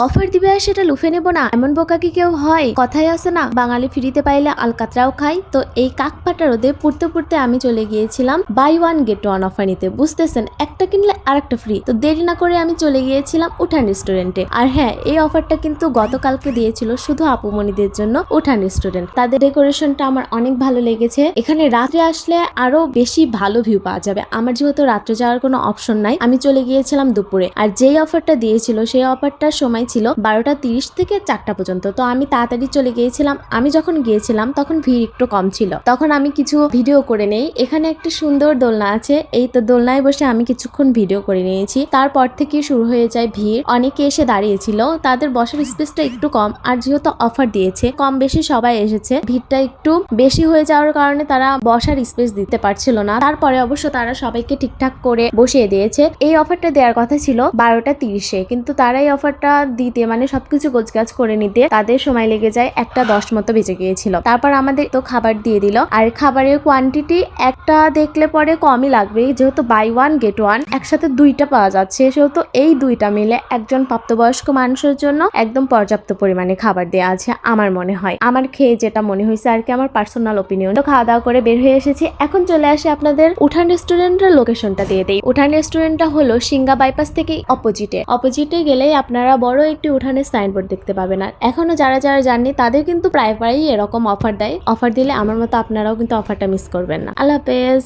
Offer দিবে আর সেটা লুফে নেবো না, এমন বোকা কি কেউ হয়? কথাই আছে না, বাঙালি ফ্রিতে পাইলে আলকাতরাও খাই। তো এই কাকপাটা রোদে পড়তে পড়তে আমি চলে গিয়েছিলাম buy one get one offer নিতে। বুঝতেছেন, একটা কিনলে আরেকটা ফ্রি। তো দেরি না করে আমি চলে গিয়েছিলাম উঠান রেস্টুরেন্টে। আর হ্যাঁ, এই অফারটা কিন্তু গতকালকে দিয়েছিল শুধু আপুমনিদের জন্য উঠান রেস্টুরেন্ট। তাদের ডেকোরেশনটা আমার অনেক ভালো লেগেছে। এখানে রাত্রে আসলে আরো বেশি ভালো ভিউ পাওয়া যাবে। আমার যেহেতু রাত্রে যাওয়ার কোনো অপশন নাই, আমি চলে গিয়েছিলাম দুপুরে। আর যেই অফারটা দিয়েছিল সেই অফারটার সময় ছিল 12:30 থেকে 4টা পর্যন্ত। তো আমি তাড়াতাড়ি চলে গিয়েছিলাম। আমি যখন গিয়েছিলাম তখন ভিড় একটু কম ছিল। তখন আমি কিছু ভিডিও করে নেই। এখানে একটি সুন্দর দোলনা আছে, এই তো দোলনায় বসে আমি কিছুক্ষণ ভিডিও করে নিয়েছি। তারপর থেকে শুরু হয়ে যায় ভিড়। অনেকে এসে দাঁড়িয়েছিল, তাদের বসার স্পেসটা একটু কম। আর যেহেতু অফার দিয়েছে, কম বেশি সবাই এসেছে। ভিড়টা একটু বেশি হয়ে যাওয়ার কারণে তারা বসার স্পেস দিতে পারছিল না। তারপরে অবশ্য তারা সবাইকে ঠিকঠাক করে বসিয়ে দিয়েছে। এই অফারটা দেওয়ার কথা ছিল 12:30-এ, কিন্তু তারা এই অফারটা দিতে মানে সবকিছু গোছগাছ করে নিতে তাদের সময় লেগে যায় 1:10 মতো বেজে গিয়েছিল। তারপর আমাদের তো খাবার দিয়ে দিল। আর খাবারের কোয়ান্টিটি একটা দেখলে পরে কমই লাগবে, যেহেতু বাই ওয়ান গেট ওয়ান একসাথে দুইটা পাওয়া যাচ্ছে, সেহেতু এই দুইটা মিলে একজন প্রাপ্তবয়স্ক মানুষের জন্য একদম পর্যাপ্ত পরিমাণে খাবার দেওয়া আছে আমার মনে হয়। আমার খেয়ে যেটা মনে হয়েছে আর কি, আমার পার্সোনাল ওপিনিয়ন। তো খাওয়া দাওয়া করে বের হয়ে এসেছি। এখন চলে আসে আপনাদের উঠান রেস্টুরেন্টের লোকেশনটা দিয়ে দেই। উঠান রেস্টুরেন্টটা হলো সিংহা বাইপাস থেকে অপোজিটে গেলেই আপনারা বড় একটি উঠানের সাইনবোর্ড দেখতে পাবেন। আর এখনো যারা জাননি তাদের কিন্তু প্রায় এরকম অফার দেয়। অফার দিলে আমার মতো আপনারাও কিন্তু অফারটা মিস করবেন না। আল্লাহ হাফেজ।